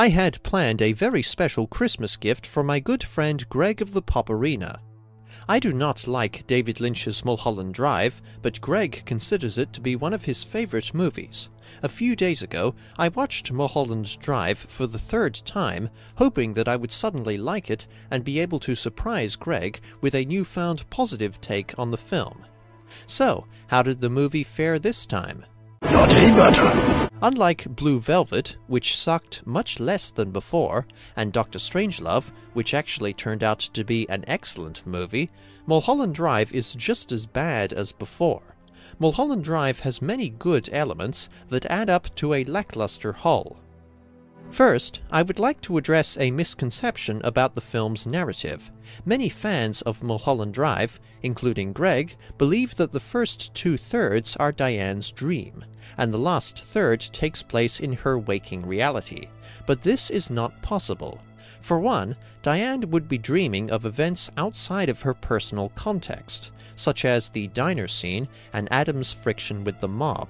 I had planned a very special Christmas gift for my good friend Greg of the Pop Arena. I do not like David Lynch's Mulholland Drive, but Greg considers it to be one of his favorite movies. A few days ago, I watched Mulholland Drive for the third time, hoping that I would suddenly like it and be able to surprise Greg with a newfound positive take on the film. So, how did the movie fare this time? Not any better. Unlike Blue Velvet, which sucked much less than before, and Dr. Strangelove, which actually turned out to be an excellent movie, Mulholland Drive is just as bad as before. Mulholland Drive has many good elements that add up to a lackluster whole. First, I would like to address a misconception about the film's narrative. Many fans of Mulholland Drive, including Greg, believe that the first two-thirds are Diane's dream, and the last third takes place in her waking reality. But this is not possible. For one, Diane would be dreaming of events outside of her personal context, such as the diner scene and Adam's friction with the mob.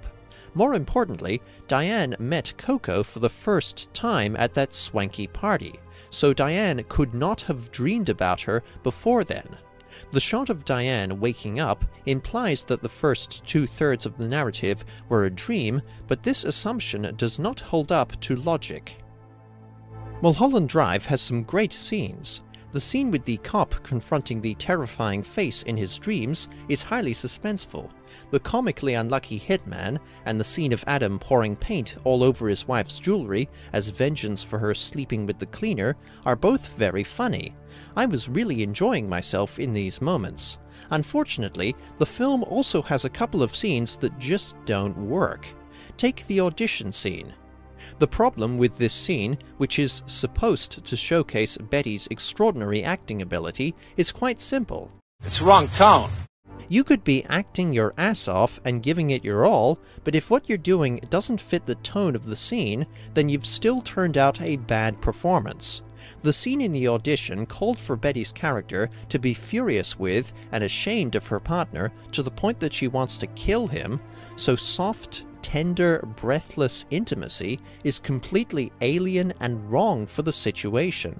More importantly, Diane met Coco for the first time at that swanky party, so Diane could not have dreamed about her before then. The shot of Diane waking up implies that the first two-thirds of the narrative were a dream, but this assumption does not hold up to logic. Mulholland Drive has some great scenes. The scene with the cop confronting the terrifying face in his dreams is highly suspenseful. The comically unlucky hitman and the scene of Adam pouring paint all over his wife's jewelry as vengeance for her sleeping with the cleaner are both very funny. I was really enjoying myself in these moments. Unfortunately, the film also has a couple of scenes that just don't work. Take the audition scene. The problem with this scene, which is supposed to showcase Betty's extraordinary acting ability, is quite simple. It's wrong tone. You could be acting your ass off and giving it your all, but if what you're doing doesn't fit the tone of the scene, then you've still turned out a bad performance. The scene in the audition called for Betty's character to be furious with and ashamed of her partner to the point that she wants to kill him, so soft, tender, breathless intimacy is completely alien and wrong for the situation.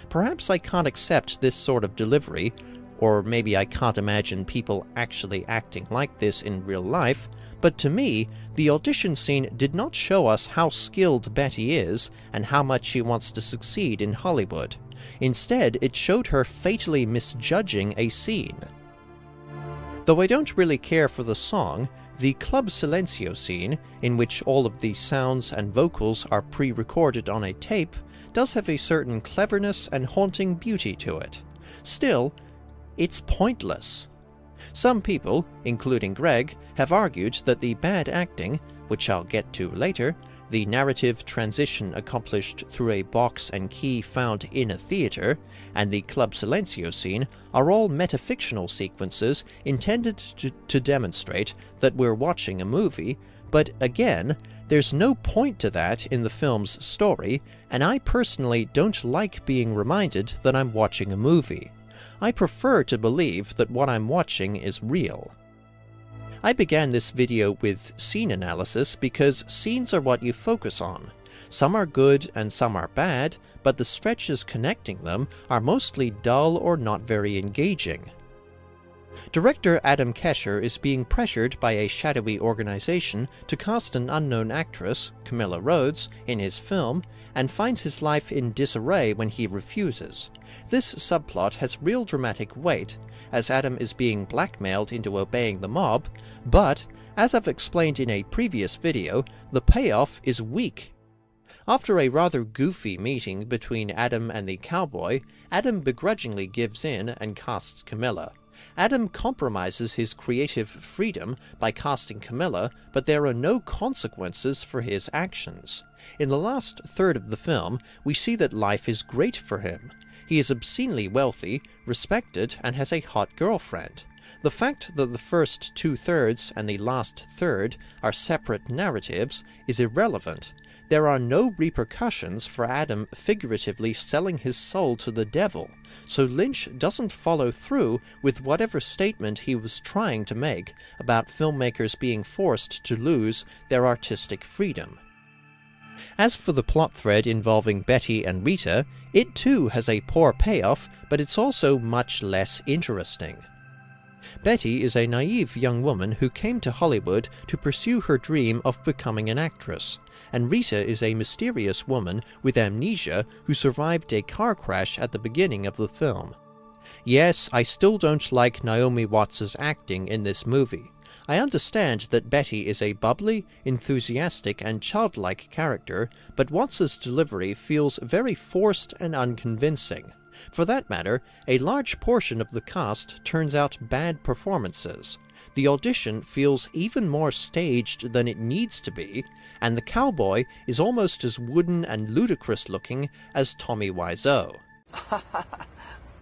Perhaps I can't accept this sort of delivery, or maybe I can't imagine people actually acting like this in real life, but to me, the audition scene did not show us how skilled Betty is and how much she wants to succeed in Hollywood. Instead, it showed her fatally misjudging a scene. Though I don't really care for the song, the Club Silencio scene, in which all of the sounds and vocals are pre-recorded on a tape, does have a certain cleverness and haunting beauty to it. Still, it's pointless. Some people, including Greg, have argued that the bad acting, which I'll get to later, the narrative transition accomplished through a box and key found in a theater, and the Club Silencio scene are all metafictional sequences intended to demonstrate that we're watching a movie, but again, there's no point to that in the film's story, and I personally don't like being reminded that I'm watching a movie. I prefer to believe that what I'm watching is real. I began this video with scene analysis because scenes are what you focus on. Some are good and some are bad, but the stretches connecting them are mostly dull or not very engaging. Director Adam Kesher is being pressured by a shadowy organization to cast an unknown actress, Camilla Rhodes, in his film, and finds his life in disarray when he refuses. This subplot has real dramatic weight, as Adam is being blackmailed into obeying the mob, but, as I've explained in a previous video, the payoff is weak. After a rather goofy meeting between Adam and the cowboy, Adam begrudgingly gives in and casts Camilla. Adam compromises his creative freedom by casting Camilla, but there are no consequences for his actions. In the last third of the film, we see that life is great for him. He is obscenely wealthy, respected, and has a hot girlfriend. The fact that the first two-thirds and the last third are separate narratives is irrelevant. There are no repercussions for Adam figuratively selling his soul to the devil, so Lynch doesn't follow through with whatever statement he was trying to make about filmmakers being forced to lose their artistic freedom. As for the plot thread involving Betty and Rita, it too has a poor payoff, but it's also much less interesting. Betty is a naive young woman who came to Hollywood to pursue her dream of becoming an actress, and Rita is a mysterious woman with amnesia who survived a car crash at the beginning of the film. Yes, I still don't like Naomi Watts' acting in this movie. I understand that Betty is a bubbly, enthusiastic, and childlike character, but Watts' delivery feels very forced and unconvincing. For that matter, a large portion of the cast turns out bad performances. The audition feels even more staged than it needs to be, and the cowboy is almost as wooden and ludicrous looking as Tommy Wiseau.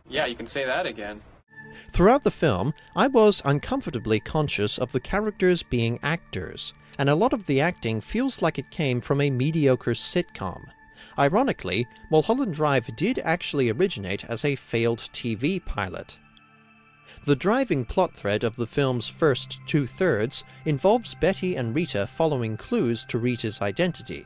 Yeah, you can say that again. Throughout the film, I was uncomfortably conscious of the characters being actors, and a lot of the acting feels like it came from a mediocre sitcom. Ironically, Mulholland Drive did actually originate as a failed TV pilot. The driving plot thread of the film's first two-thirds involves Betty and Rita following clues to Rita's identity.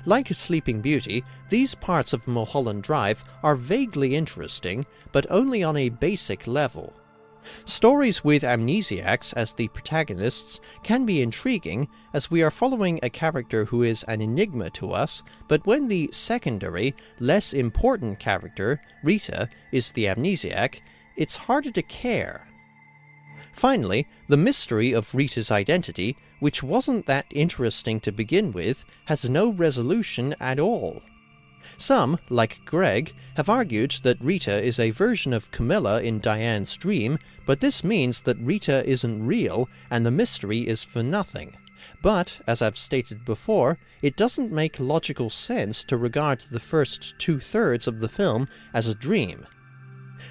Like Sleeping Beauty, these parts of Mulholland Drive are vaguely interesting, but only on a basic level. Stories with amnesiacs as the protagonists can be intriguing, as we are following a character who is an enigma to us, but when the secondary, less important character, Rita, is the amnesiac, it's harder to care. Finally, the mystery of Rita's identity, which wasn't that interesting to begin with, has no resolution at all. Some, like Greg, have argued that Rita is a version of Camilla in Diane's dream, but this means that Rita isn't real and the mystery is for nothing. But, as I've stated before, it doesn't make logical sense to regard the first two-thirds of the film as a dream.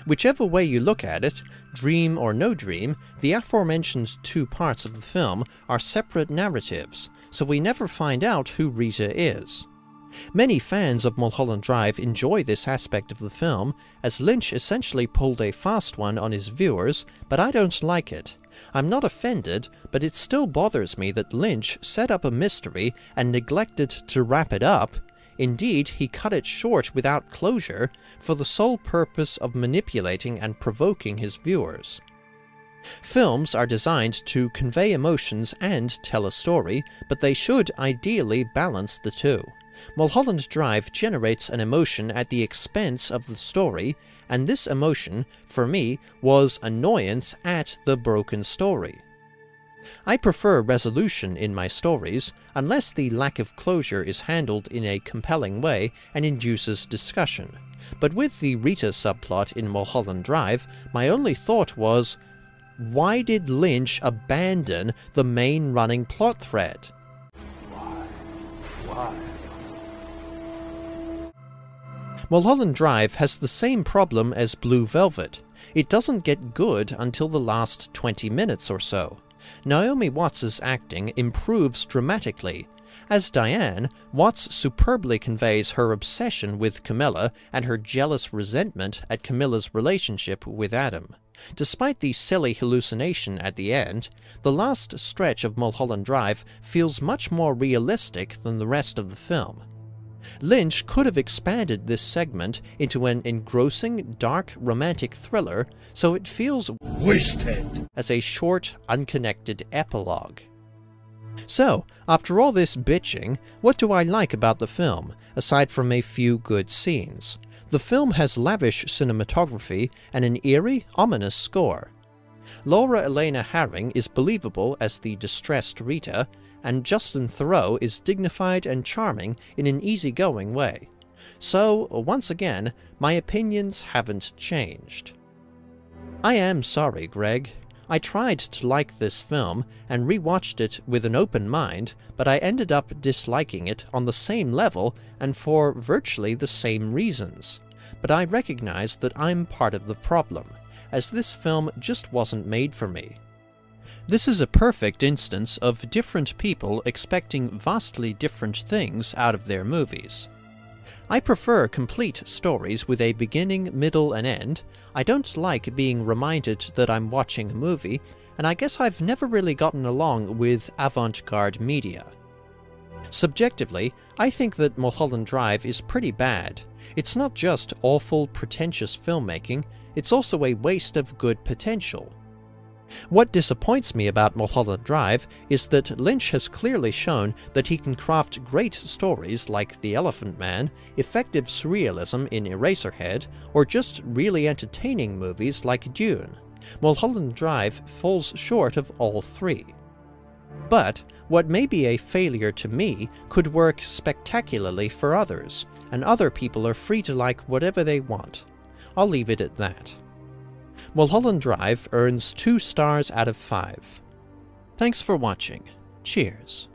Whichever way you look at it, dream or no dream, the aforementioned two parts of the film are separate narratives, so we never find out who Rita is. Many fans of Mulholland Drive enjoy this aspect of the film, as Lynch essentially pulled a fast one on his viewers, but I don't like it. I'm not offended, but it still bothers me that Lynch set up a mystery and neglected to wrap it up. Indeed, he cut it short without closure, for the sole purpose of manipulating and provoking his viewers. Films are designed to convey emotions and tell a story, but they should ideally balance the two. Mulholland Drive generates an emotion at the expense of the story, and this emotion, for me, was annoyance at the broken story. I prefer resolution in my stories, unless the lack of closure is handled in a compelling way and induces discussion. But with the Rita subplot in Mulholland Drive, my only thought was, why did Lynch abandon the main running plot thread? Why? Mulholland Drive has the same problem as Blue Velvet. It doesn't get good until the last 20 minutes or so. Naomi Watts' acting improves dramatically. As Diane, Watts superbly conveys her obsession with Camilla and her jealous resentment at Camilla's relationship with Adam. Despite the silly hallucination at the end, the last stretch of Mulholland Drive feels much more realistic than the rest of the film. Lynch could have expanded this segment into an engrossing, dark, romantic thriller, so it feels Wasted as a short, unconnected epilogue. So, after all this bitching, what do I like about the film, aside from a few good scenes? The film has lavish cinematography and an eerie, ominous score. Laura Elena Harring is believable as the distressed Rita, and Justin Theroux is dignified and charming in an easygoing way. So, once again, my opinions haven't changed. I am sorry, Greg. I tried to like this film and rewatched it with an open mind, but I ended up disliking it on the same level and for virtually the same reasons. But I recognize that I'm part of the problem, as this film just wasn't made for me. This is a perfect instance of different people expecting vastly different things out of their movies. I prefer complete stories with a beginning, middle, and end. I don't like being reminded that I'm watching a movie, and I guess I've never really gotten along with avant-garde media. Subjectively, I think that Mulholland Drive is pretty bad. It's not just awful, pretentious filmmaking, it's also a waste of good potential. What disappoints me about Mulholland Drive is that Lynch has clearly shown that he can craft great stories like The Elephant Man, effective surrealism in Eraserhead, or just really entertaining movies like Dune. Mulholland Drive falls short of all three. But what may be a failure to me could work spectacularly for others, and other people are free to like whatever they want. I'll leave it at that. Mulholland Drive earns 2 stars out of 5. Thanks for watching. Cheers.